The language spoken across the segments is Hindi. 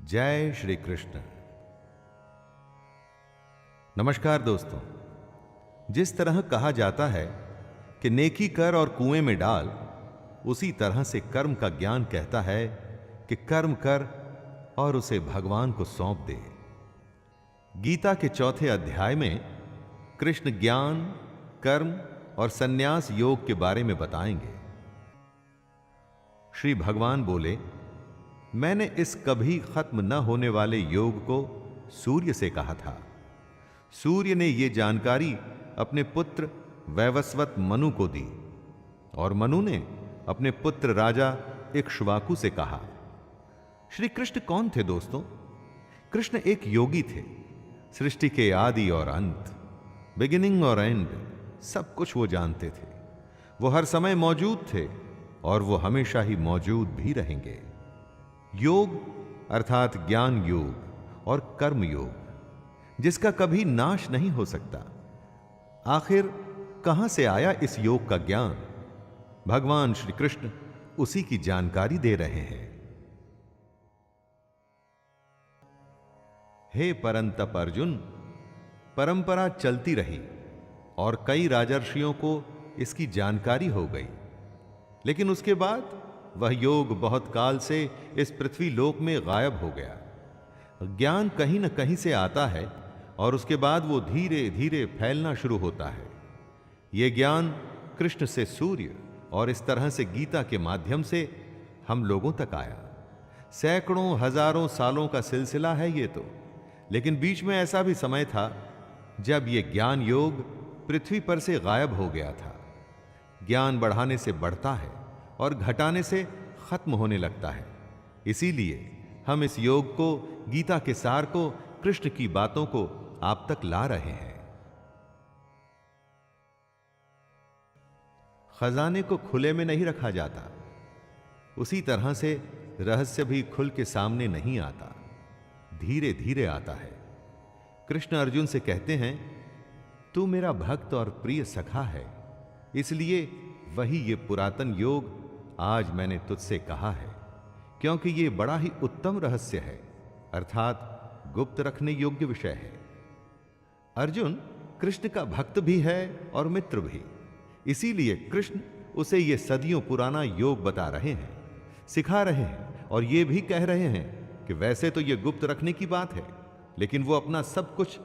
जय श्री कृष्ण। नमस्कार दोस्तों। जिस तरह कहा जाता है कि नेकी कर और कुएं में डाल, उसी तरह से कर्म का ज्ञान कहता है कि कर्म कर और उसे भगवान को सौंप दे। गीता के चौथे अध्याय में कृष्ण ज्ञान, कर्म और संन्यास योग के बारे में बताएंगे। श्री भगवान बोले, मैंने इस कभी खत्म न होने वाले योग को सूर्य से कहा था। सूर्य ने यह जानकारी अपने पुत्र वैवस्वत मनु को दी और मनु ने अपने पुत्र राजा इक्ष्वाकु से कहा। श्री कृष्ण कौन थे दोस्तों? कृष्ण एक योगी थे। सृष्टि के आदि और अंत, बिगिनिंग और एंड, सब कुछ वो जानते थे। वो हर समय मौजूद थे और वो हमेशा ही मौजूद भी रहेंगे। योग अर्थात ज्ञान योग और कर्म योग, जिसका कभी नाश नहीं हो सकता। आखिर कहां से आया इस योग का ज्ञान? भगवान श्री कृष्ण उसी की जानकारी दे रहे हैं। हे परंतप अर्जुन, परंपरा चलती रही और कई राजर्षियों को इसकी जानकारी हो गई, लेकिन उसके बाद वह योग बहुत काल से इस पृथ्वी लोक में गायब हो गया। ज्ञान कहीं न कहीं से आता है और उसके बाद वो धीरे धीरे फैलना शुरू होता है। यह ज्ञान कृष्ण से सूर्य और इस तरह से गीता के माध्यम से हम लोगों तक आया। सैकड़ों हजारों सालों का सिलसिला है ये तो, लेकिन बीच में ऐसा भी समय था जब यह ज्ञान योग पृथ्वी पर से गायब हो गया था। ज्ञान बढ़ाने से बढ़ता है और घटाने से खत्म होने लगता है। इसीलिए हम इस योग को, गीता के सार को, कृष्ण की बातों को आप तक ला रहे हैं। खजाने को खुले में नहीं रखा जाता, उसी तरह से रहस्य भी खुल के सामने नहीं आता, धीरे धीरे आता है। कृष्ण अर्जुन से कहते हैं, तू मेरा भक्त और प्रिय सखा है, इसलिए वही ये पुरातन योग आज मैंने तुझसे कहा है, क्योंकि ये बड़ा ही उत्तम रहस्य है, अर्थात गुप्त रखने योग्य विषय है। अर्जुन कृष्ण का भक्त भी है और मित्र भी, इसीलिए कृष्ण उसे ये सदियों पुराना योग बता रहे हैं, सिखा रहे हैं और ये भी कह रहे हैं कि वैसे तो ये गुप्त रखने की बात है, लेकिन वो अपना सब कुछ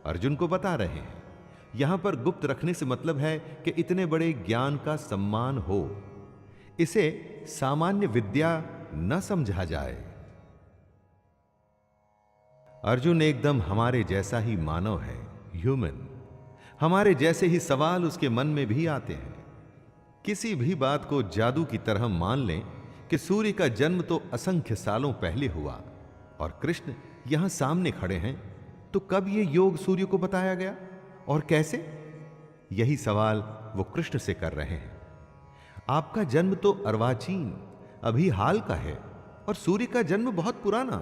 अर्जुन को बता रहे हैं। यहां पर गुप्त रखने से मतलब है कि इतने बड़े ज्ञान का सम्मान हो, इसे सामान्य विद्या न समझा जाए। अर्जुन एकदम हमारे जैसा ही मानव है, ह्यूमन। हमारे जैसे ही सवाल उसके मन में भी आते हैं। किसी भी बात को जादू की तरह मान लें कि सूर्य का जन्म तो असंख्य सालों पहले हुआ और कृष्ण यहां सामने खड़े हैं, तो कब यह योग सूर्य को बताया गया और कैसे? यही सवाल वो कृष्ण से कर रहे हैं। आपका जन्म तो अर्वाचीन, अभी हाल का है, और सूर्य का जन्म बहुत पुराना,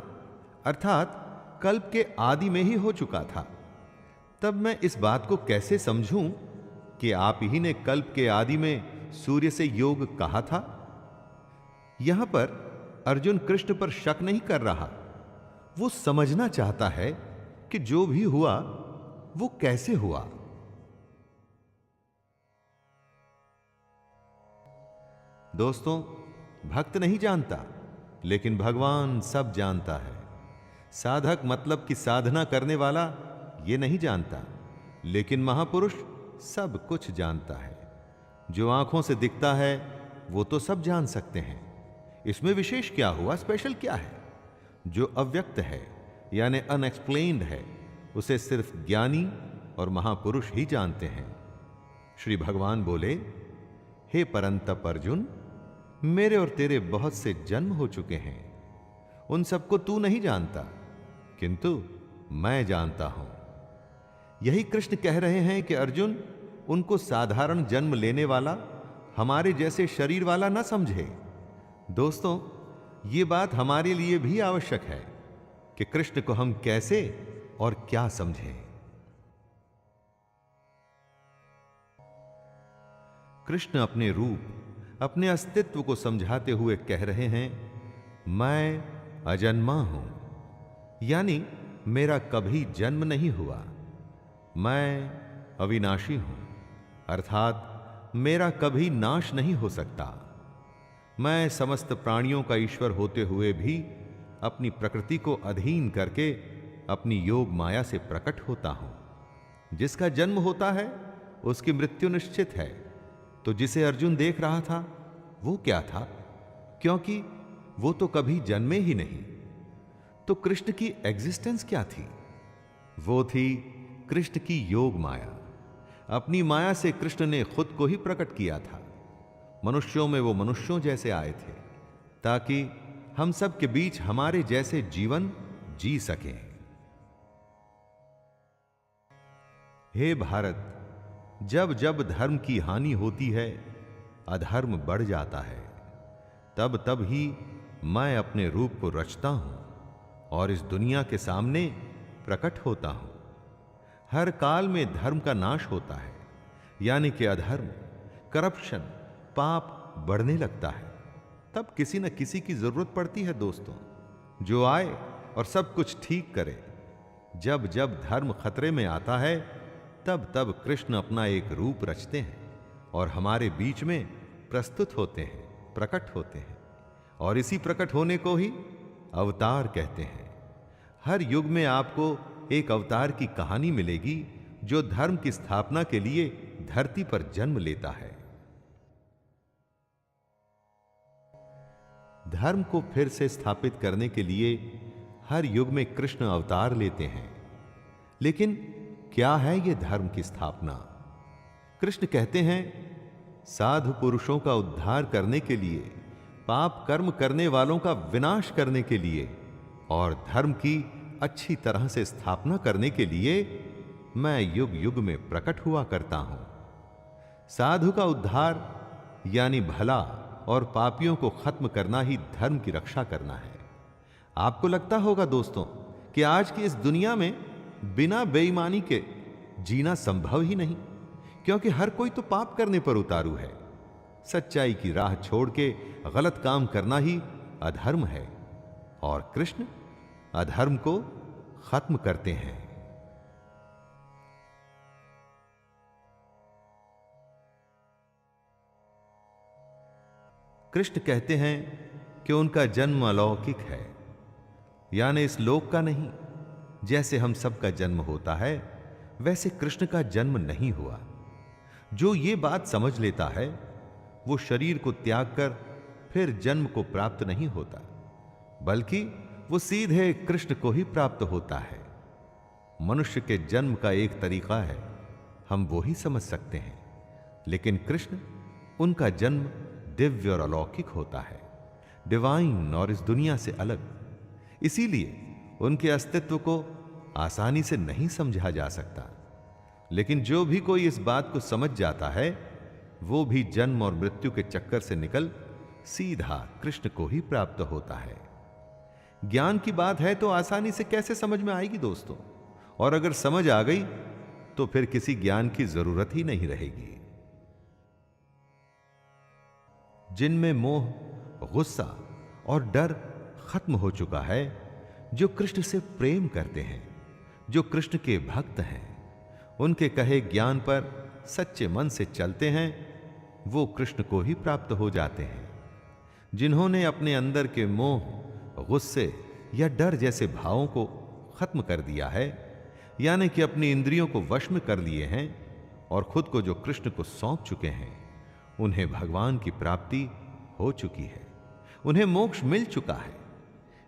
अर्थात कल्प के आदि में ही हो चुका था। तब मैं इस बात को कैसे समझूं कि आप ही ने कल्प के आदि में सूर्य से योग कहा था? यहां पर अर्जुन कृष्ण पर शक नहीं कर रहा, वो समझना चाहता है कि जो भी हुआ वो कैसे हुआ। दोस्तों, भक्त नहीं जानता, लेकिन भगवान सब जानता है। साधक मतलब कि साधना करने वाला ये नहीं जानता, लेकिन महापुरुष सब कुछ जानता है। जो आंखों से दिखता है वो तो सब जान सकते हैं, इसमें विशेष क्या हुआ, स्पेशल क्या है? जो अव्यक्त है यानी अनएक्सप्लेन्ड है, उसे सिर्फ ज्ञानी और महापुरुष ही जानते हैं। श्री भगवान बोले, हे परंतप अर्जुन, मेरे और तेरे बहुत से जन्म हो चुके हैं, उन सबको तू नहीं जानता, किंतु मैं जानता हूं। यही कृष्ण कह रहे हैं कि अर्जुन उनको साधारण जन्म लेने वाला, हमारे जैसे शरीर वाला न समझे। दोस्तों, ये बात हमारे लिए भी आवश्यक है कि कृष्ण को हम कैसे और क्या समझें। कृष्ण अपने रूप, अपने अस्तित्व को समझाते हुए कह रहे हैं, मैं अजन्मा हूं, यानी मेरा कभी जन्म नहीं हुआ। मैं अविनाशी हूं, अर्थात मेरा कभी नाश नहीं हो सकता। मैं समस्त प्राणियों का ईश्वर होते हुए भी अपनी प्रकृति को अधीन करके अपनी योग माया से प्रकट होता हूं। जिसका जन्म होता है उसकी मृत्यु निश्चित है। तो जिसे अर्जुन देख रहा था वो क्या था? क्योंकि वो तो कभी जन्मे ही नहीं। तो कृष्ण की एग्जिस्टेंस क्या थी? वो थी कृष्ण की योग माया। अपनी माया से कृष्ण ने खुद को ही प्रकट किया था। मनुष्यों में वो मनुष्यों जैसे आए थे ताकि हम सब के बीच हमारे जैसे जीवन जी सकें। हे भारत, जब जब धर्म की हानि होती है, अधर्म बढ़ जाता है, तब तब ही मैं अपने रूप को रचता हूं और इस दुनिया के सामने प्रकट होता हूं। हर काल में धर्म का नाश होता है, यानी कि अधर्म, करप्शन, पाप बढ़ने लगता है। तब किसी न किसी की जरूरत पड़ती है दोस्तों, जो आए और सब कुछ ठीक करे। जब जब धर्म खतरे में आता है, तब तब कृष्ण अपना एक रूप रचते हैं और हमारे बीच में प्रस्तुत होते हैं, प्रकट होते हैं। और इसी प्रकट होने को ही अवतार कहते हैं। हर युग में आपको एक अवतार की कहानी मिलेगी जो धर्म की स्थापना के लिए धरती पर जन्म लेता है। धर्म को फिर से स्थापित करने के लिए हर युग में कृष्ण अवतार लेते हैं। लेकिन क्या है यह धर्म की स्थापना? कृष्ण कहते हैं, साधु पुरुषों का उद्धार करने के लिए, पाप कर्म करने वालों का विनाश करने के लिए और धर्म की अच्छी तरह से स्थापना करने के लिए मैं युग युग में प्रकट हुआ करता हूं। साधु का उद्धार यानी भला और पापियों को खत्म करना ही धर्म की रक्षा करना है। आपको लगता होगा दोस्तों कि आज की इस दुनिया में बिना बेईमानी के जीना संभव ही नहीं, क्योंकि हर कोई तो पाप करने पर उतारू है। सच्चाई की राह छोड़ के गलत काम करना ही अधर्म है और कृष्ण अधर्म को खत्म करते हैं। कृष्ण कहते हैं कि उनका जन्म अलौकिक है, यानी इस लोक का नहीं। जैसे हम सबका जन्म होता है, वैसे कृष्ण का जन्म नहीं हुआ। जो ये बात समझ लेता है वो शरीर को त्याग कर फिर जन्म को प्राप्त नहीं होता, बल्कि वो सीधे कृष्ण को ही प्राप्त होता है। मनुष्य के जन्म का एक तरीका है, हम वो ही समझ सकते हैं, लेकिन कृष्ण, उनका जन्म दिव्य और अलौकिक होता है, डिवाइन और इस दुनिया से अलग। इसीलिए उनके अस्तित्व को आसानी से नहीं समझा जा सकता। लेकिन जो भी कोई इस बात को समझ जाता है, वो भी जन्म और मृत्यु के चक्कर से निकल सीधा कृष्ण को ही प्राप्त होता है। ज्ञान की बात है तो आसानी से कैसे समझ में आएगी दोस्तों? और अगर समझ आ गई तो फिर किसी ज्ञान की जरूरत ही नहीं रहेगी। जिनमें मोह, गुस्सा और डर खत्म हो चुका है, जो कृष्ण से प्रेम करते हैं, जो कृष्ण के भक्त हैं, उनके कहे ज्ञान पर सच्चे मन से चलते हैं, वो कृष्ण को ही प्राप्त हो जाते हैं। जिन्होंने अपने अंदर के मोह, गुस्से या डर जैसे भावों को खत्म कर दिया है, यानी कि अपनी इंद्रियों को वश में कर लिए हैं और खुद को जो कृष्ण को सौंप चुके हैं, उन्हें भगवान की प्राप्ति हो चुकी है, उन्हें मोक्ष मिल चुका है।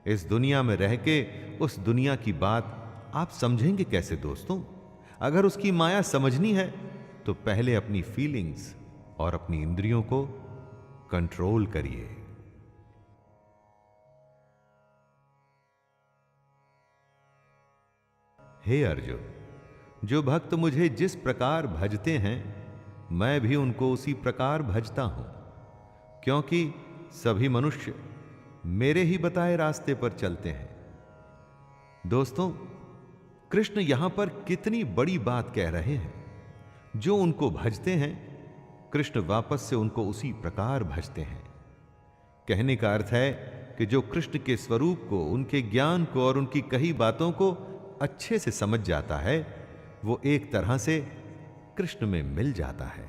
इस दुनिया में रह के उस दुनिया की बात आप समझेंगे कैसे दोस्तों? अगर उसकी माया समझनी है तो पहले अपनी फीलिंग्स और अपनी इंद्रियों को कंट्रोल करिए। हे अर्जुन, जो भक्त मुझे जिस प्रकार भजते हैं, मैं भी उनको उसी प्रकार भजता हूं, क्योंकि सभी मनुष्य मेरे ही बताए रास्ते पर चलते हैं। दोस्तों, कृष्ण यहां पर कितनी बड़ी बात कह रहे हैं। जो उनको भजते हैं, कृष्ण वापस से उनको उसी प्रकार भजते हैं। कहने का अर्थ है कि जो कृष्ण के स्वरूप को, उनके ज्ञान को और उनकी कही बातों को अच्छे से समझ जाता है, वो एक तरह से कृष्ण में मिल जाता है।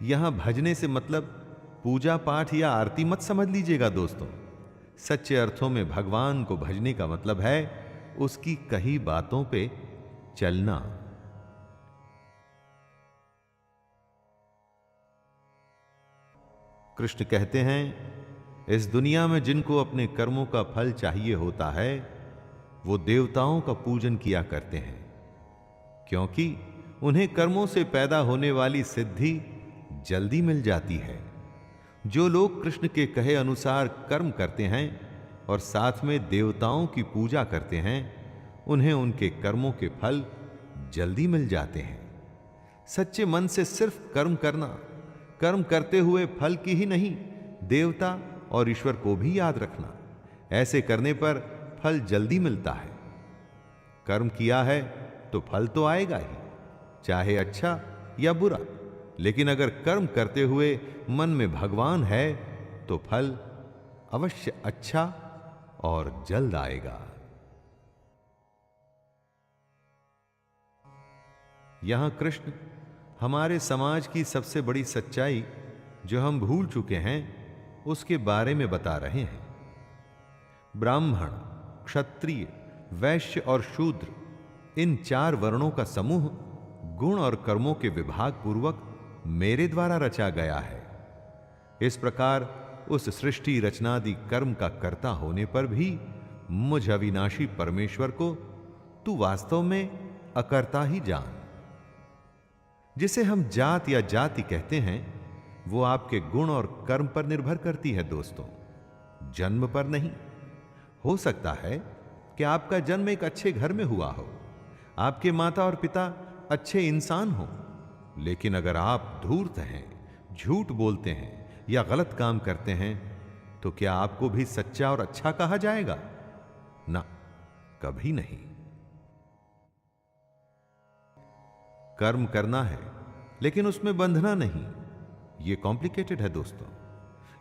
यहां भजने से मतलब पूजा पाठ या आरती मत समझ लीजिएगा दोस्तों। सच्चे अर्थों में भगवान को भजने का मतलब है उसकी कही बातों पे चलना। कृष्ण कहते हैं, इस दुनिया में जिनको अपने कर्मों का फल चाहिए होता है, वो देवताओं का पूजन किया करते हैं, क्योंकि उन्हें कर्मों से पैदा होने वाली सिद्धि जल्दी मिल जाती है। जो लोग कृष्ण के कहे अनुसार कर्म करते हैं और साथ में देवताओं की पूजा करते हैं, उन्हें उनके कर्मों के फल जल्दी मिल जाते हैं। सच्चे मन से सिर्फ कर्म करना, कर्म करते हुए फल की ही नहीं, देवता और ईश्वर को भी याद रखना, ऐसे करने पर फल जल्दी मिलता है। कर्म किया है तो फल तो आएगा ही, चाहे अच्छा या बुरा। लेकिन अगर कर्म करते हुए मन में भगवान है तो फल अवश्य अच्छा और जल्द आएगा। यहां कृष्ण हमारे समाज की सबसे बड़ी सच्चाई जो हम भूल चुके हैं उसके बारे में बता रहे हैं। ब्राह्मण, क्षत्रिय, वैश्य और शूद्र, इन 4 वर्णों का समूह गुण और कर्मों के विभाग पूर्वक मेरे द्वारा रचा गया है। इस प्रकार उस सृष्टि रचनादि कर्म का कर्ता होने पर भी मुझ अविनाशी परमेश्वर को तू वास्तव में अकर्ता ही जान। जिसे हम जात या जाति कहते हैं, वो आपके गुण और कर्म पर निर्भर करती है दोस्तों, जन्म पर नहीं। हो सकता है कि आपका जन्म एक अच्छे घर में हुआ हो, आपके माता और पिता अच्छे इंसान हो, लेकिन अगर आप धूर्त हैं, झूठ बोलते हैं या गलत काम करते हैं, तो क्या आपको भी सच्चा और अच्छा कहा जाएगा? ना, कभी नहीं। कर्म करना है लेकिन उसमें बंधना नहीं, यह कॉम्प्लिकेटेड है दोस्तों,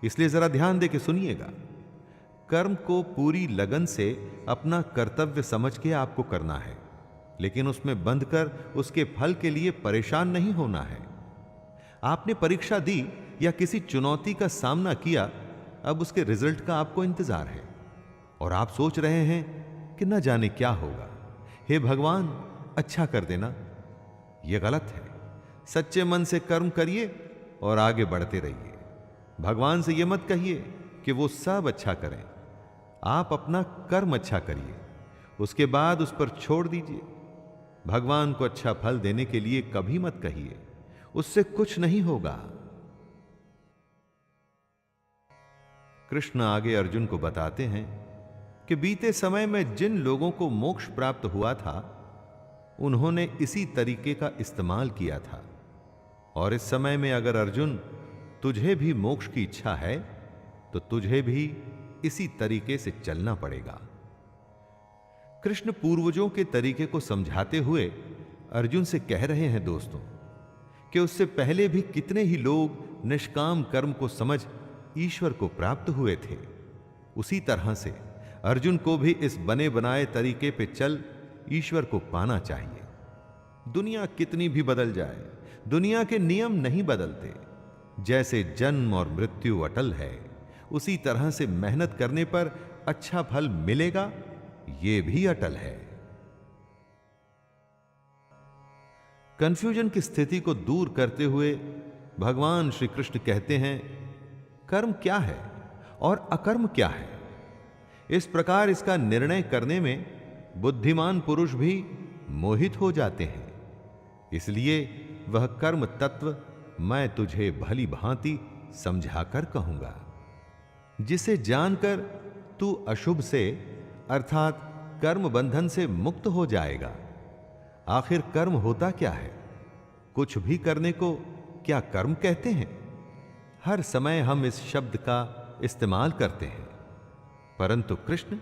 इसलिए जरा ध्यान देके सुनिएगा। कर्म को पूरी लगन से अपना कर्तव्य समझ के आपको करना है, लेकिन उसमें बंधकर उसके फल के लिए परेशान नहीं होना है। आपने परीक्षा दी या किसी चुनौती का सामना किया, अब उसके रिजल्ट का आपको इंतजार है और आप सोच रहे हैं कि न जाने क्या होगा, हे भगवान अच्छा कर देना। यह गलत है। सच्चे मन से कर्म करिए और आगे बढ़ते रहिए। भगवान से यह मत कहिए कि वो सब अच्छा करें, आप अपना कर्म अच्छा करिए, उसके बाद उस पर छोड़ दीजिए। भगवान को अच्छा फल देने के लिए कभी मत कहिए, उससे कुछ नहीं होगा। कृष्ण आगे अर्जुन को बताते हैं कि बीते समय में जिन लोगों को मोक्ष प्राप्त हुआ था, उन्होंने इसी तरीके का इस्तेमाल किया था, और इस समय में अगर अर्जुन तुझे भी मोक्ष की इच्छा है तो तुझे भी इसी तरीके से चलना पड़ेगा। कृष्ण पूर्वजों के तरीके को समझाते हुए अर्जुन से कह रहे हैं दोस्तों कि उससे पहले भी कितने ही लोग निष्काम कर्म को समझ ईश्वर को प्राप्त हुए थे। उसी तरह से अर्जुन को भी इस बने बनाए तरीके पे चल ईश्वर को पाना चाहिए। दुनिया कितनी भी बदल जाए, दुनिया के नियम नहीं बदलते। जैसे जन्म और मृत्यु अटल है, उसी तरह से मेहनत करने पर अच्छा फल मिलेगा, यह भी अटल है। कंफ्यूजन की स्थिति को दूर करते हुए भगवान श्री कृष्ण कहते हैं, कर्म क्या है और अकर्म क्या है। इस प्रकार इसका निर्णय करने में बुद्धिमान पुरुष भी मोहित हो जाते हैं। इसलिए वह कर्म तत्व मैं तुझे भली भांति समझाकर कहूंगा, जिसे जानकर तू अशुभ से अर्थात कर्म बंधन से मुक्त हो जाएगा। आखिर कर्म होता क्या है? कुछ भी करने को क्या कर्म कहते हैं? हर समय हम इस शब्द का इस्तेमाल करते हैं, परंतु कृष्ण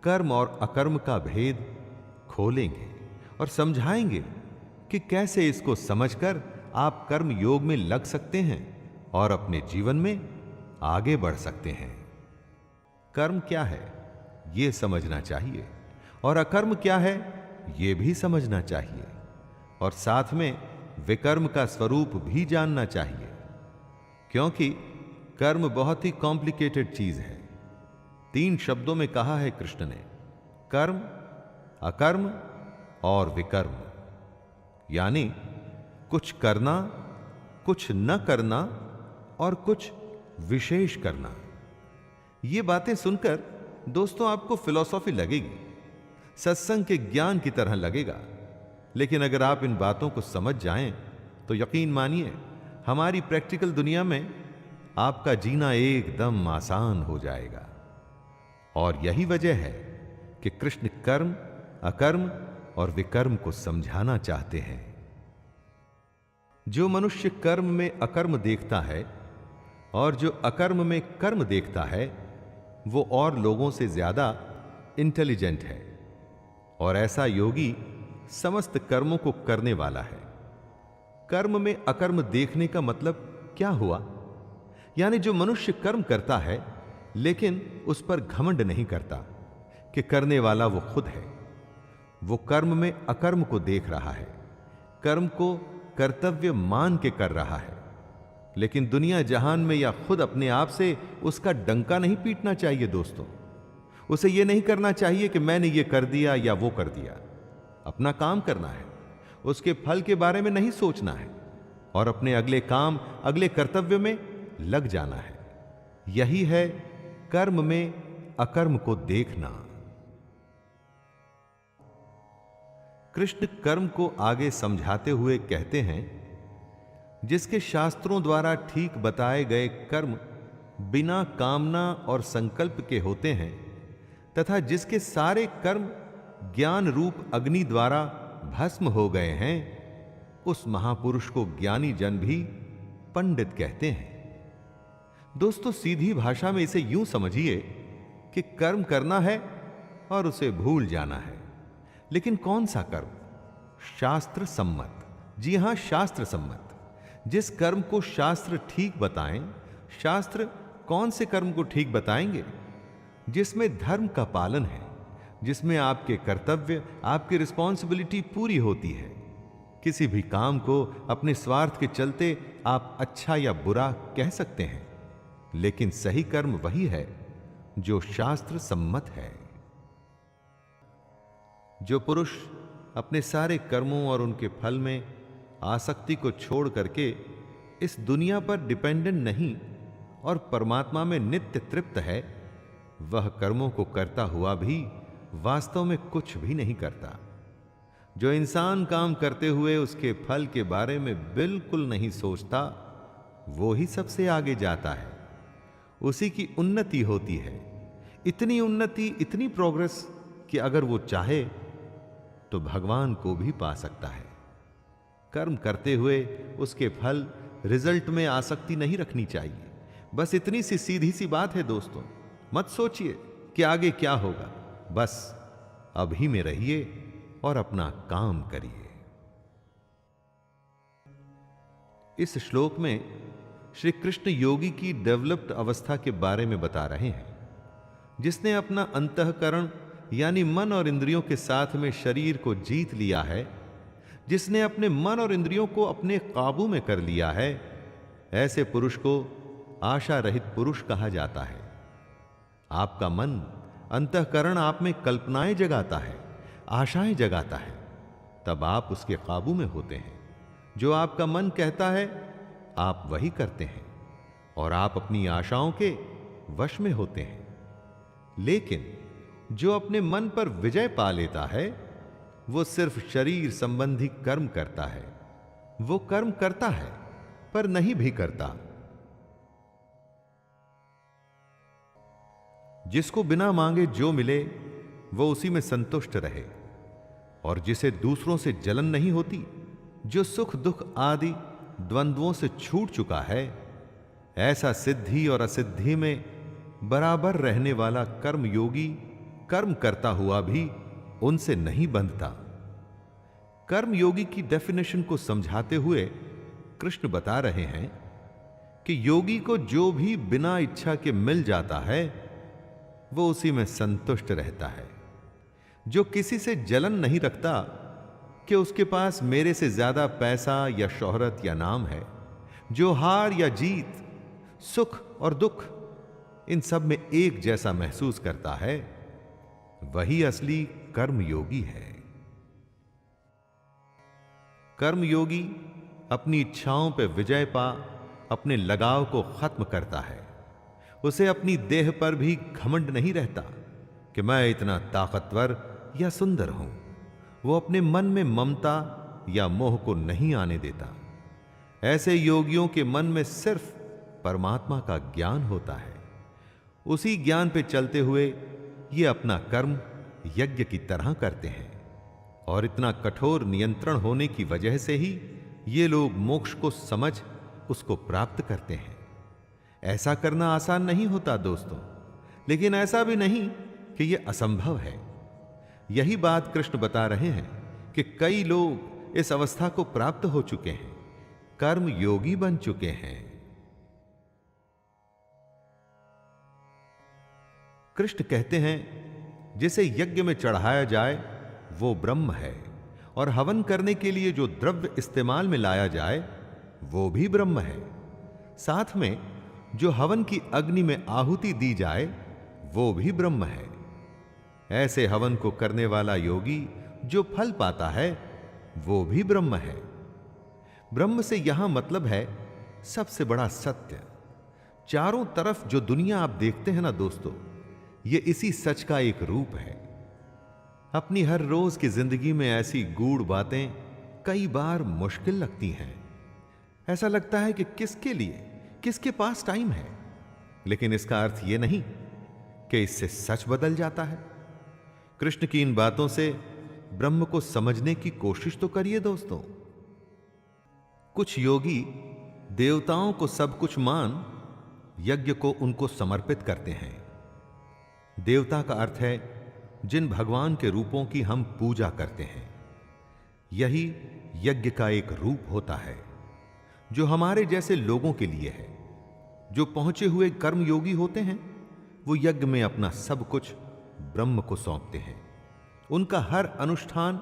कर्म और अकर्म का भेद खोलेंगे और समझाएंगे कि कैसे इसको समझकर आप कर्म योग में लग सकते हैं और अपने जीवन में आगे बढ़ सकते हैं। कर्म क्या है यह समझना चाहिए, और अकर्म क्या है यह भी समझना चाहिए, और साथ में विकर्म का स्वरूप भी जानना चाहिए, क्योंकि कर्म बहुत ही कॉम्प्लिकेटेड चीज है। 3 शब्दों में कहा है कृष्ण ने, कर्म, अकर्म और विकर्म, यानी कुछ करना, कुछ न करना और कुछ विशेष करना। ये बातें सुनकर दोस्तों आपको फिलॉसफी लगेगी, सत्संग के ज्ञान की तरह लगेगा, लेकिन अगर आप इन बातों को समझ जाएं तो यकीन मानिए हमारी प्रैक्टिकल दुनिया में आपका जीना एकदम आसान हो जाएगा। और यही वजह है कि कृष्ण कर्म, अकर्म और विकर्म को समझाना चाहते हैं। जो मनुष्य कर्म में अकर्म देखता है और जो अकर्म में कर्म देखता है, वो और लोगों से ज्यादा इंटेलिजेंट है, और ऐसा योगी समस्त कर्मों को करने वाला है। कर्म में अकर्म देखने का मतलब क्या हुआ? यानी जो मनुष्य कर्म करता है लेकिन उस पर घमंड नहीं करता कि करने वाला वो खुद है, वो कर्म में अकर्म को देख रहा है, कर्म को कर्तव्य मान के कर रहा है। लेकिन दुनिया जहान में या खुद अपने आप से उसका डंका नहीं पीटना चाहिए दोस्तों। उसे यह नहीं करना चाहिए कि मैंने ये कर दिया या वो कर दिया। अपना काम करना है, उसके फल के बारे में नहीं सोचना है, और अपने अगले काम, अगले कर्तव्य में लग जाना है। यही है कर्म में अकर्म को देखना। कृष्ण कर्म को आगे समझाते हुए कहते हैं, जिसके शास्त्रों द्वारा ठीक बताए गए कर्म बिना कामना और संकल्प के होते हैं, तथा जिसके सारे कर्म ज्ञान रूप अग्नि द्वारा भस्म हो गए हैं, उस महापुरुष को ज्ञानी जन भी पंडित कहते हैं। दोस्तों, सीधी भाषा में इसे यूं समझिए कि कर्म करना है और उसे भूल जाना है। लेकिन कौन सा कर्म? शास्त्र सम्मत। जी हां, शास्त्र सम्मत। जिस कर्म को शास्त्र ठीक बताएं, शास्त्र कौन से कर्म को ठीक बताएंगे? जिसमें धर्म का पालन है, जिसमें आपके कर्तव्य, आपकी रिस्पॉन्सिबिलिटी पूरी होती है। किसी भी काम को अपने स्वार्थ के चलते आप अच्छा या बुरा कह सकते हैं, लेकिन सही कर्म वही है जो शास्त्र सम्मत है। जो पुरुष अपने सारे कर्मों और उनके फल में आसक्ति को छोड़ करके इस दुनिया पर डिपेंडेंट नहीं और परमात्मा में नित्य तृप्त है, वह कर्मों को करता हुआ भी वास्तव में कुछ भी नहीं करता। जो इंसान काम करते हुए उसके फल के बारे में बिल्कुल नहीं सोचता, वो ही सबसे आगे जाता है। उसी की उन्नति होती है। इतनी उन्नति, इतनी प्रोग्रेस कि अगर वो चाहे तो भगवान को भी पा सकता है। कर्म करते हुए उसके फल, रिजल्ट में आसक्ति नहीं रखनी चाहिए। बस इतनी सी सीधी सी बात है दोस्तों। मत सोचिए कि आगे क्या होगा, बस अभी में रहिए और अपना काम करिए। इस श्लोक में श्री कृष्ण योगी की डेवलप्ड अवस्था के बारे में बता रहे हैं, जिसने अपना अंतःकरण यानी मन और इंद्रियों के साथ में शरीर को जीत लिया है, जिसने अपने मन और इंद्रियों को अपने काबू में कर लिया है। ऐसे पुरुष को आशा रहित पुरुष कहा जाता है। आपका मन, अंतःकरण आप में कल्पनाएं जगाता है, आशाएं जगाता है, तब आप उसके काबू में होते हैं। जो आपका मन कहता है आप वही करते हैं, और आप अपनी आशाओं के वश में होते हैं। लेकिन जो अपने मन पर विजय पा लेता है, वो सिर्फ शरीर संबंधी कर्म करता है। वो कर्म करता है पर नहीं भी करता। जिसको बिना मांगे जो मिले वो उसी में संतुष्ट रहे, और जिसे दूसरों से जलन नहीं होती, जो सुख दुख आदि द्वंद्वों से छूट चुका है, ऐसा सिद्धि और असिद्धि में बराबर रहने वाला कर्मयोगी कर्म करता हुआ भी उनसे नहीं बंधता। कर्मयोगी की डेफिनेशन को समझाते हुए कृष्ण बता रहे हैं कि योगी को जो भी बिना इच्छा के मिल जाता है, वो उसी में संतुष्ट रहता है। जो किसी से जलन नहीं रखता कि उसके पास मेरे से ज्यादा पैसा या शोहरत या नाम है, जो हार या जीत, सुख और दुख इन सब में एक जैसा महसूस करता है, वही असली कर्मयोगी है। कर्मयोगी अपनी इच्छाओं पर विजय पा अपने लगाव को खत्म करता है। उसे अपनी देह पर भी घमंड नहीं रहता कि मैं इतना ताकतवर या सुंदर हूं। वो अपने मन में ममता या मोह को नहीं आने देता। ऐसे योगियों के मन में सिर्फ परमात्मा का ज्ञान होता है। उसी ज्ञान पे चलते हुए ये अपना कर्म यज्ञ की तरह करते हैं, और इतना कठोर नियंत्रण होने की वजह से ही ये लोग मोक्ष को समझ उसको प्राप्त करते हैं। ऐसा करना आसान नहीं होता दोस्तों, लेकिन ऐसा भी नहीं कि यह असंभव है। यही बात कृष्ण बता रहे हैं कि कई लोग इस अवस्था को प्राप्त हो चुके हैं, कर्म योगी बन चुके हैं। कृष्ण कहते हैं, जिसे यज्ञ में चढ़ाया जाए वो ब्रह्म है, और हवन करने के लिए जो द्रव्य इस्तेमाल में लाया जाए वो भी ब्रह्म है। साथ में जो हवन की अग्नि में आहुति दी जाए वो भी ब्रह्म है। ऐसे हवन को करने वाला योगी जो फल पाता है वो भी ब्रह्म है। ब्रह्म से यहां मतलब है सबसे बड़ा सत्य। चारों तरफ जो दुनिया आप देखते हैं ना दोस्तों, ये इसी सच का एक रूप है। अपनी हर रोज की जिंदगी में ऐसी गूढ़ बातें कई बार मुश्किल लगती हैं। ऐसा लगता है कि किसके लिए, किसके पास टाइम है, लेकिन इसका अर्थ यह नहीं कि इससे सच बदल जाता है। कृष्ण की इन बातों से ब्रह्म को समझने की कोशिश तो करिए दोस्तों। कुछ योगी देवताओं को सब कुछ मान यज्ञ को उनको समर्पित करते हैं। देवता का अर्थ है जिन भगवान के रूपों की हम पूजा करते हैं। यही यज्ञ का एक रूप होता है जो हमारे जैसे लोगों के लिए है। जो पहुंचे हुए कर्मयोगी होते हैं वो यज्ञ में अपना सब कुछ ब्रह्म को सौंपते हैं। उनका हर अनुष्ठान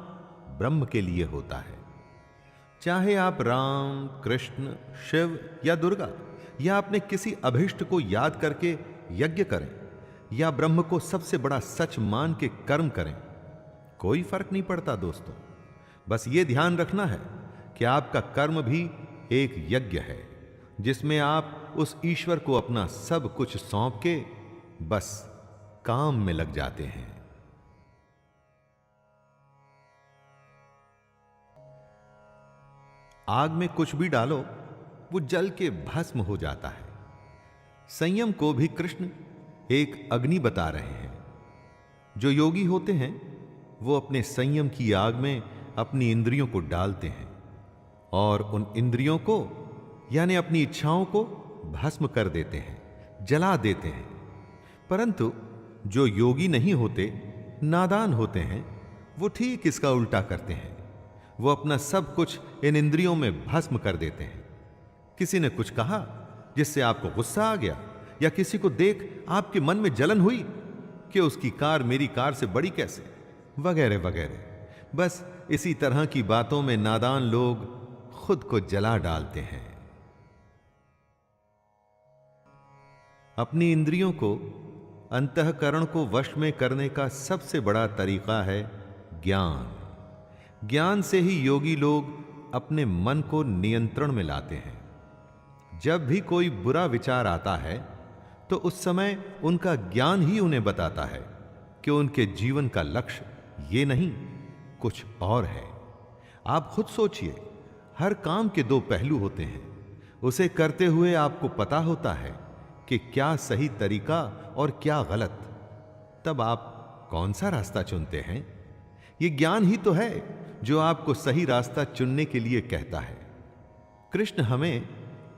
ब्रह्म के लिए होता है। चाहे आप राम, कृष्ण, शिव या दुर्गा या अपने किसी अभिष्ट को याद करके यज्ञ करें या ब्रह्म को सबसे बड़ा सच मान के कर्म करें, कोई फर्क नहीं पड़ता दोस्तों। बस ये ध्यान रखना है कि आपका कर्म भी एक यज्ञ है जिसमें आप उस ईश्वर को अपना सब कुछ सौंप के बस काम में लग जाते हैं। आग में कुछ भी डालो वो जल के भस्म हो जाता है। संयम को भी कृष्ण एक अग्नि बता रहे हैं। जो योगी होते हैं वो अपने संयम की आग में अपनी इंद्रियों को डालते हैं और उन इंद्रियों को यानी अपनी इच्छाओं को भस्म कर देते हैं, जला देते हैं। परंतु जो योगी नहीं होते, नादान होते हैं, वो ठीक इसका उल्टा करते हैं। वो अपना सब कुछ इन इंद्रियों में भस्म कर देते हैं। किसी ने कुछ कहा जिससे आपको गुस्सा आ गया, या किसी को देख आपके मन में जलन हुई कि उसकी कार मेरी कार से बड़ी कैसे, वगैरह वगैरह। बस इसी तरह की बातों में नादान लोग खुद को जला डालते हैं। अपनी इंद्रियों को, अंतःकरण को वश में करने का सबसे बड़ा तरीका है ज्ञान। ज्ञान से ही योगी लोग अपने मन को नियंत्रण में लाते हैं। जब भी कोई बुरा विचार आता है तो उस समय उनका ज्ञान ही उन्हें बताता है कि उनके जीवन का लक्ष्य ये नहीं, कुछ और है। आप खुद सोचिए, हर काम के दो पहलू होते हैं। उसे करते हुए आपको पता होता है कि क्या सही तरीका और क्या गलत। तब आप कौन सा रास्ता चुनते हैं? यह ज्ञान ही तो है जो आपको सही रास्ता चुनने के लिए कहता है। कृष्ण हमें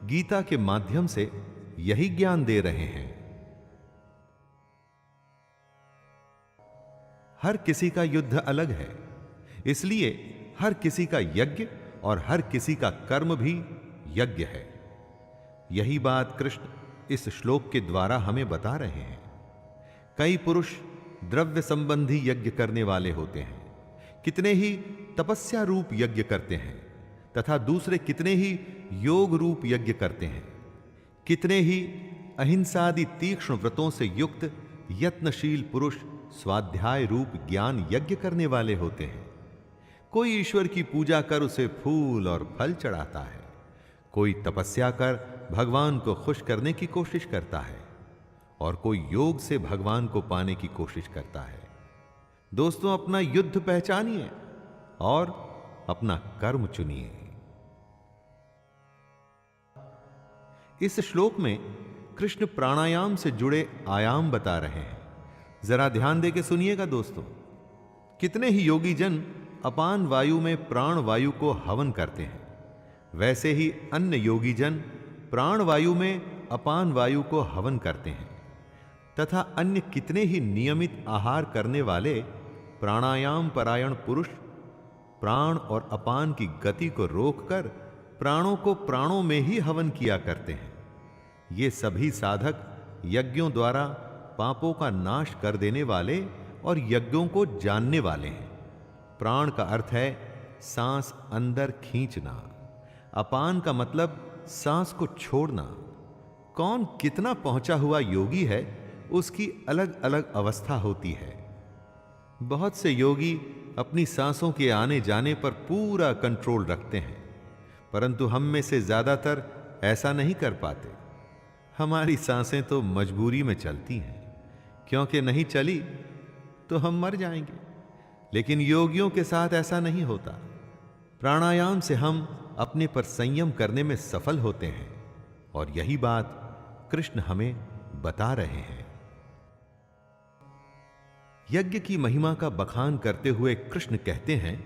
गीता के माध्यम से यही ज्ञान दे रहे हैं। हर किसी का युद्ध अलग है, इसलिए हर किसी का यज्ञ और हर किसी का कर्म भी यज्ञ है। यही बात कृष्ण इस श्लोक के द्वारा हमें बता रहे हैं। कई पुरुष द्रव्य संबंधी यज्ञ करने वाले होते हैं, कितने ही तपस्या रूप यज्ञ करते हैं, तथा दूसरे कितने ही योग रूप यज्ञ करते हैं। कितने ही अहिंसादि तीक्ष्ण व्रतों से युक्त यत्नशील पुरुष स्वाध्याय रूप ज्ञान यज्ञ करने वाले होते हैं। कोई ईश्वर की पूजा कर उसे फूल और फल चढ़ाता है, कोई तपस्या कर भगवान को खुश करने की कोशिश करता है, और कोई योग से भगवान को पाने की कोशिश करता है। दोस्तों, अपना युद्ध पहचानिए और अपना कर्म चुनिए। इस श्लोक में कृष्ण प्राणायाम से जुड़े आयाम बता रहे हैं। जरा ध्यान देके सुनिएगा दोस्तों। कितने ही योगी जन अपान वायु में प्राण वायु को हवन करते हैं, वैसे ही अन्य योगी जन प्राण वायु में अपान वायु को हवन करते हैं, तथा अन्य कितने ही नियमित आहार करने वाले प्राणायाम परायण पुरुष प्राण और अपान की गति को रोककर प्राणों को प्राणों में ही हवन किया करते हैं। ये सभी साधक यज्ञों द्वारा पापों का नाश कर देने वाले और यज्ञों को जानने वाले हैं। प्राण का अर्थ है सांस अंदर खींचना, अपान का मतलब सांस को छोड़ना। कौन कितना पहुंचा हुआ योगी है, उसकी अलग अलग अवस्था होती है। बहुत से योगी अपनी सांसों के आने जाने पर पूरा कंट्रोल रखते हैं, परंतु हम में से ज्यादातर ऐसा नहीं कर पाते। हमारी सांसें तो मजबूरी में चलती हैं, क्योंकि नहीं चली तो हम मर जाएंगे। लेकिन योगियों के साथ ऐसा नहीं होता। प्राणायाम से हम अपने पर संयम करने में सफल होते हैं, और यही बात कृष्ण हमें बता रहे हैं। यज्ञ की महिमा का बखान करते हुए कृष्ण कहते हैं,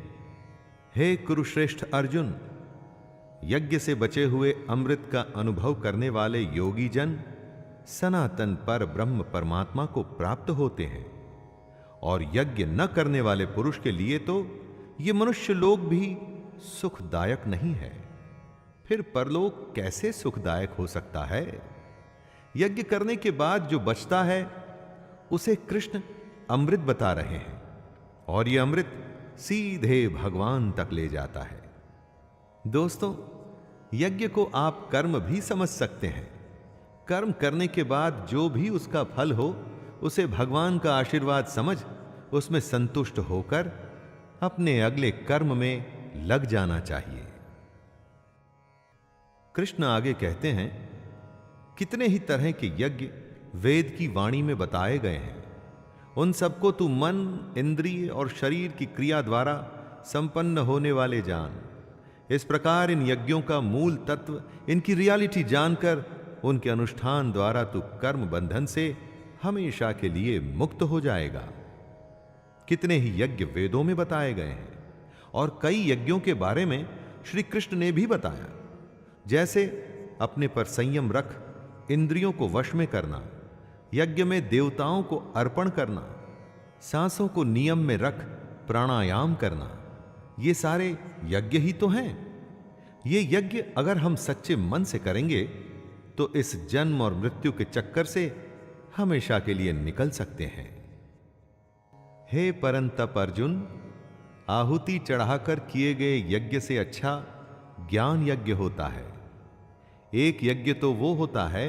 हे कुरुश्रेष्ठ अर्जुन, यज्ञ से बचे हुए अमृत का अनुभव करने वाले योगी जन सनातन पर ब्रह्म परमात्मा को प्राप्त होते हैं, और यज्ञ न करने वाले पुरुष के लिए तो ये मनुष्य लोक भी सुखदायक नहीं है। फिर परलोक कैसे सुखदायक हो सकता है? यज्ञ करने के बाद जो बचता है उसे कृष्ण अमृत बता रहे हैं, और ये अमृत सीधे भगवान तक ले जाता है। दोस्तों, यज्ञ को आप कर्म भी समझ सकते हैं। कर्म करने के बाद जो भी उसका फल हो, उसे भगवान का आशीर्वाद समझ उसमें संतुष्ट होकर अपने अगले कर्म में लग जाना चाहिए। कृष्ण आगे कहते हैं, कितने ही तरह के यज्ञ वेद की वाणी में बताए गए हैं। उन सबको तू मन, इंद्रिय और शरीर की क्रिया द्वारा संपन्न होने वाले जान। इस प्रकार इन यज्ञों का मूल तत्व, इनकी रियलिटी जानकर उनके अनुष्ठान द्वारा तू कर्म बंधन से हमेशा के लिए मुक्त हो जाएगा। कितने ही यज्ञ वेदों में बताए गए हैं, और कई यज्ञों के बारे में श्री कृष्ण ने भी बताया, जैसे अपने पर संयम रख इंद्रियों को वश में करना, यज्ञ में देवताओं को अर्पण करना, सांसों को नियम में रख प्राणायाम करना। ये सारे यज्ञ ही तो हैं। ये यज्ञ अगर हम सच्चे मन से करेंगे तो इस जन्म और मृत्यु के चक्कर से हमेशा के लिए निकल सकते हैं। हे परंतप अर्जुन, आहुति चढ़ाकर किए गए यज्ञ से अच्छा ज्ञान यज्ञ होता है। एक यज्ञ तो वो होता है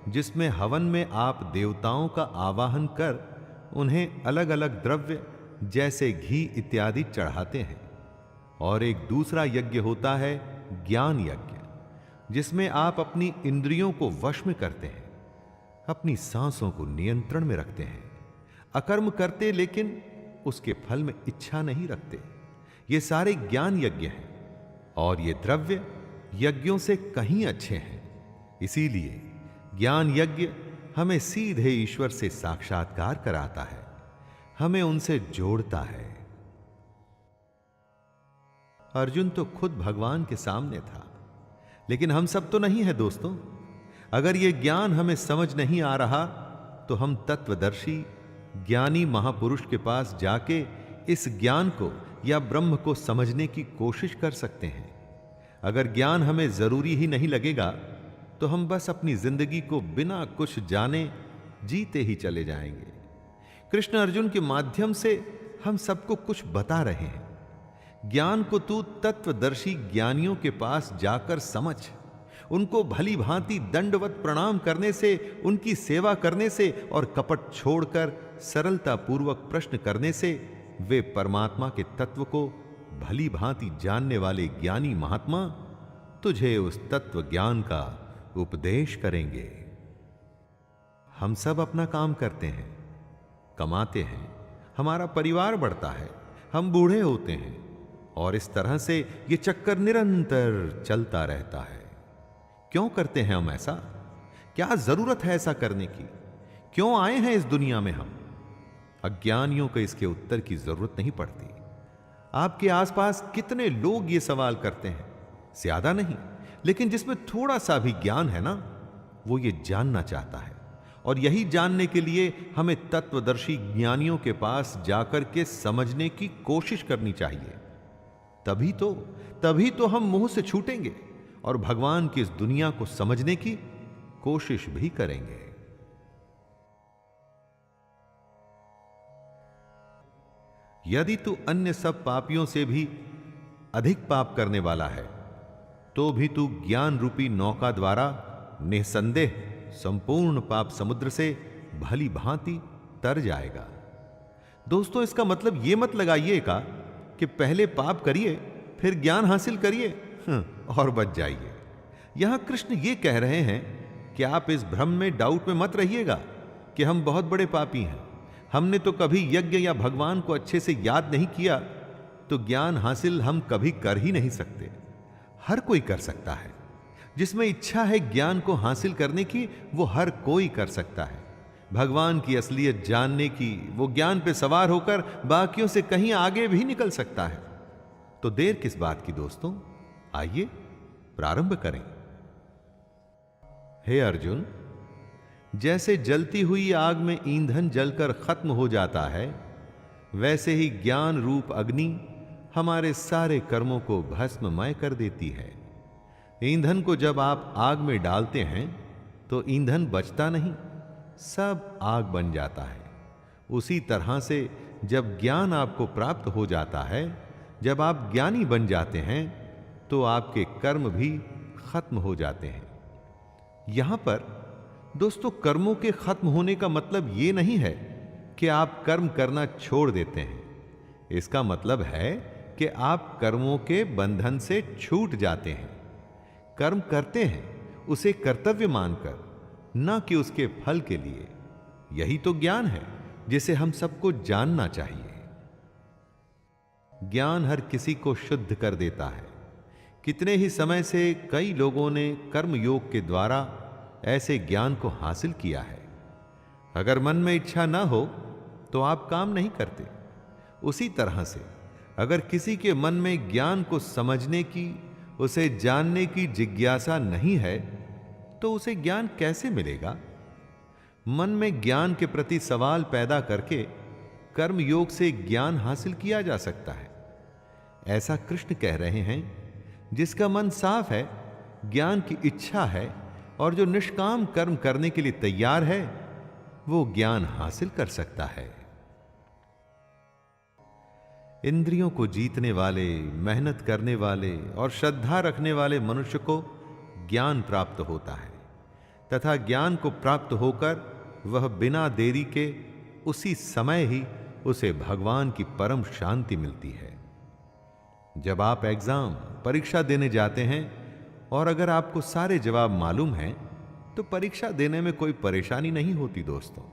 जिसमें हवन में आप देवताओं का आवाहन कर उन्हें अलग अलग द्रव्य जैसे घी इत्यादि चढ़ाते हैं, और एक दूसरा यज्ञ होता है ज्ञान यज्ञ, जिसमें आप अपनी इंद्रियों को वश में करते हैं, अपनी सांसों को नियंत्रण में रखते हैं, अकर्म करते लेकिन उसके फल में इच्छा नहीं रखते। ये सारे ज्ञान यज्ञ हैं, और ये द्रव्य यज्ञों से कहीं अच्छे हैं। इसीलिए ज्ञान यज्ञ हमें सीधे ईश्वर से साक्षात्कार कराता है, हमें उनसे जोड़ता है। अर्जुन तो खुद भगवान के सामने था, लेकिन हम सब तो नहीं है दोस्तों। अगर ये ज्ञान हमें समझ नहीं आ रहा तो हम तत्वदर्शी ज्ञानी महापुरुष के पास जाके इस ज्ञान को या ब्रह्म को समझने की कोशिश कर सकते हैं। अगर ज्ञान हमें जरूरी ही नहीं लगेगा तो हम बस अपनी जिंदगी को बिना कुछ जाने जीते ही चले जाएंगे। कृष्ण अर्जुन के माध्यम से हम सबको कुछ बता रहे हैं। ज्ञान को तू तत्वदर्शी ज्ञानियों के पास जाकर समझ। उनको भली भांति दंडवत प्रणाम करने से, उनकी सेवा करने से और कपट छोड़कर सरलता पूर्वक प्रश्न करने से वे परमात्मा के तत्व को भली भांति जानने वाले ज्ञानी महात्मा तुझे उस तत्व ज्ञान का उपदेश करेंगे। हम सब अपना काम करते हैं, कमाते हैं, हमारा परिवार बढ़ता है, हम बूढ़े होते हैं और इस तरह से ये चक्कर निरंतर चलता रहता है। क्यों करते हैं हम ऐसा? क्या जरूरत है ऐसा करने की? क्यों आए हैं इस दुनिया में हम? अज्ञानियों को इसके उत्तर की जरूरत नहीं पड़ती। आपके आसपास कितने लोग ये सवाल करते हैं? ज्यादा नहीं, लेकिन जिसमें थोड़ा सा भी ज्ञान है ना, वो ये जानना चाहता है। और यही जानने के लिए हमें तत्वदर्शी ज्ञानियों के पास जाकर के समझने की कोशिश करनी चाहिए। तभी तो हम मोह से छूटेंगे और भगवान की इस दुनिया को समझने की कोशिश भी करेंगे। यदि तू अन्य सब पापियों से भी अधिक पाप करने वाला है, तो भी तू ज्ञान रूपी नौका द्वारा निसंदेह संपूर्ण पाप समुद्र से भली भांति तर जाएगा। दोस्तों, इसका मतलब यह मत लगाइएगा कि पहले पाप करिए फिर ज्ञान हासिल करिए और बच जाइए। यहां कृष्ण ये कह रहे हैं कि आप इस भ्रम में, डाउट में मत रहिएगा कि हम बहुत बड़े पापी हैं, हमने तो कभी यज्ञ या भगवान को अच्छे से याद नहीं किया, तो ज्ञान हासिल हम कभी कर ही नहीं सकते। हर कोई कर सकता है। जिसमें इच्छा है ज्ञान को हासिल करने की, वो हर कोई कर सकता है। भगवान की असलियत जानने की, वो ज्ञान पे सवार होकर बाकियों से कहीं आगे भी निकल सकता है। तो देर किस बात की दोस्तों, आइए प्रारंभ करें। हे अर्जुन, जैसे जलती हुई आग में ईंधन जलकर खत्म हो जाता है, वैसे ही ज्ञान रूप अग्नि हमारे सारे कर्मों को भस्ममय कर देती है। ईंधन को जब आप आग में डालते हैं तो ईंधन बचता नहीं, सब आग बन जाता है। उसी तरह से जब ज्ञान आपको प्राप्त हो जाता है, जब आप ज्ञानी बन जाते हैं, तो आपके कर्म भी खत्म हो जाते हैं। यहां पर दोस्तों, कर्मों के खत्म होने का मतलब यह नहीं है कि आप कर्म करना छोड़ देते हैं। इसका मतलब है कि आप कर्मों के बंधन से छूट जाते हैं। कर्म करते हैं उसे कर्तव्य मानकर, ना कि उसके फल के लिए। यही तो ज्ञान है जिसे हम सबको जानना चाहिए। ज्ञान हर किसी को शुद्ध कर देता है। कितने ही समय से कई लोगों ने कर्म योग के द्वारा ऐसे ज्ञान को हासिल किया है। अगर मन में इच्छा ना हो तो आप काम नहीं करते। उसी तरह से अगर किसी के मन में ज्ञान को समझने की, उसे जानने की जिज्ञासा नहीं है, तो उसे ज्ञान कैसे मिलेगा? मन में ज्ञान के प्रति सवाल पैदा करके कर्म योग से ज्ञान हासिल किया जा सकता है। ऐसा कृष्ण कह रहे हैं। जिसका मन साफ है, ज्ञान की इच्छा है और जो निष्काम कर्म करने के लिए तैयार है, वो ज्ञान हासिल कर सकता है। इंद्रियों को जीतने वाले, मेहनत करने वाले और श्रद्धा रखने वाले मनुष्य को ज्ञान प्राप्त होता है तथा ज्ञान को प्राप्त होकर वह बिना देरी के उसी समय ही उसे भगवान की परम शांति मिलती है। जब आप एग्जाम, परीक्षा देने जाते हैं और अगर आपको सारे जवाब मालूम हैं, तो परीक्षा देने में कोई परेशानी नहीं होती दोस्तों।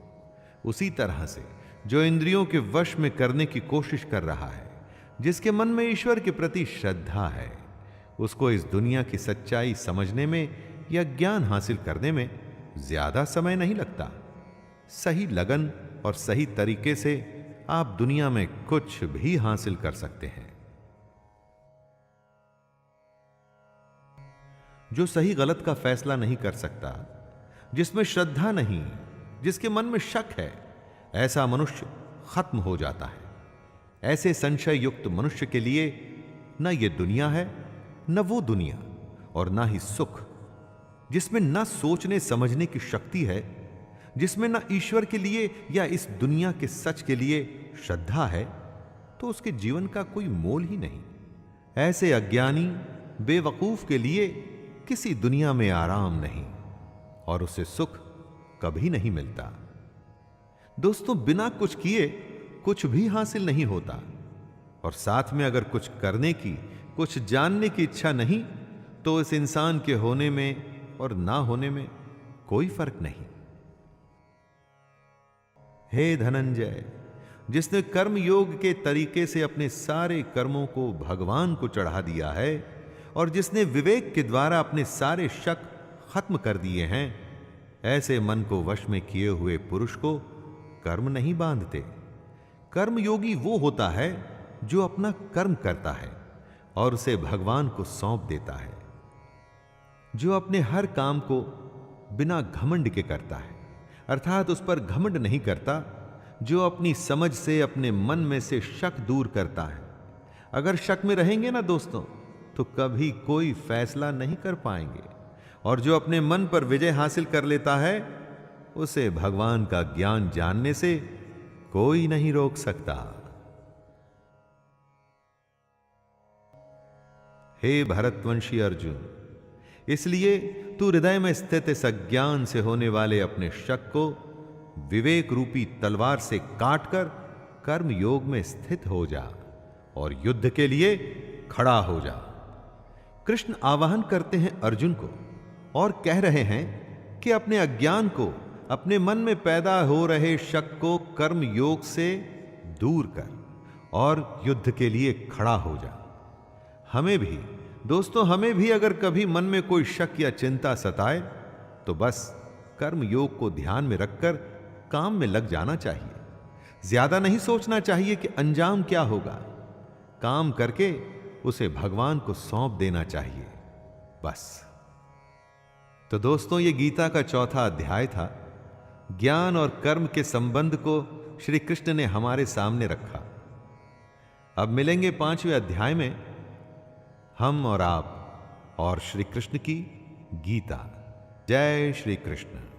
उसी तरह से जो इंद्रियों के वश में करने की कोशिश कर रहा है, जिसके मन में ईश्वर के प्रति श्रद्धा है, उसको इस दुनिया की सच्चाई समझने में या ज्ञान हासिल करने में ज्यादा समय नहीं लगता। सही लगन और सही तरीके से आप दुनिया में कुछ भी हासिल कर सकते हैं। जो सही गलत का फैसला नहीं कर सकता, जिसमें श्रद्धा नहीं, जिसके मन में शक है, ऐसा मनुष्य खत्म हो जाता है। ऐसे संशय युक्त मनुष्य के लिए न ये दुनिया है, न वो दुनिया, और ना ही सुख। जिसमें न सोचने समझने की शक्ति है, जिसमें ना ईश्वर के लिए या इस दुनिया के सच के लिए श्रद्धा है, तो उसके जीवन का कोई मोल ही नहीं। ऐसे अज्ञानी बेवकूफ के लिए किसी दुनिया में आराम नहीं और उसे सुख कभी नहीं मिलता। दोस्तों, बिना कुछ किए कुछ भी हासिल नहीं होता, और साथ में अगर कुछ करने की, कुछ जानने की इच्छा नहीं, तो इस इंसान के होने में और ना होने में कोई फर्क नहीं। हे धनंजय, जिसने कर्म योग के तरीके से अपने सारे कर्मों को भगवान को चढ़ा दिया है और जिसने विवेक के द्वारा अपने सारे शक खत्म कर दिए हैं, ऐसे मन को वश में किए हुए पुरुष को कर्म नहीं बांधते। कर्म योगी वो होता है जो अपना कर्म करता है और उसे भगवान को सौंप देता है, जो अपने हर काम को बिना घमंड के करता है, अर्थात उस पर घमंड नहीं करता, जो अपनी समझ से अपने मन में से शक दूर करता है। अगर शक में रहेंगे ना दोस्तों, तो कभी कोई फैसला नहीं कर पाएंगे, और जो अपने मन पर विजय हासिल कर लेता है, उसे भगवान का ज्ञान जानने से कोई नहीं रोक सकता। हे भरतवंशी अर्जुन, इसलिए तू हृदय में स्थित इस अज्ञान से होने वाले अपने शक को विवेक रूपी तलवार से काटकर कर्म योग में स्थित हो जा और युद्ध के लिए खड़ा हो जा। कृष्ण आवाहन करते हैं अर्जुन को और कह रहे हैं कि अपने अज्ञान को, अपने मन में पैदा हो रहे शक को कर्म योग से दूर कर और युद्ध के लिए खड़ा हो जा। हमें भी दोस्तों, हमें भी अगर कभी मन में कोई शक या चिंता सताए, तो बस कर्म योग को ध्यान में रखकर काम में लग जाना चाहिए। ज्यादा नहीं सोचना चाहिए कि अंजाम क्या होगा। काम करके उसे भगवान को सौंप देना चाहिए, बस। तो दोस्तों, ये गीता का चौथा अध्याय था। ज्ञान और कर्म के संबंध को श्री कृष्ण ने हमारे सामने रखा। अब मिलेंगे 5वें अध्याय में, हम और आप और श्री कृष्ण की गीता। जय श्री कृष्ण।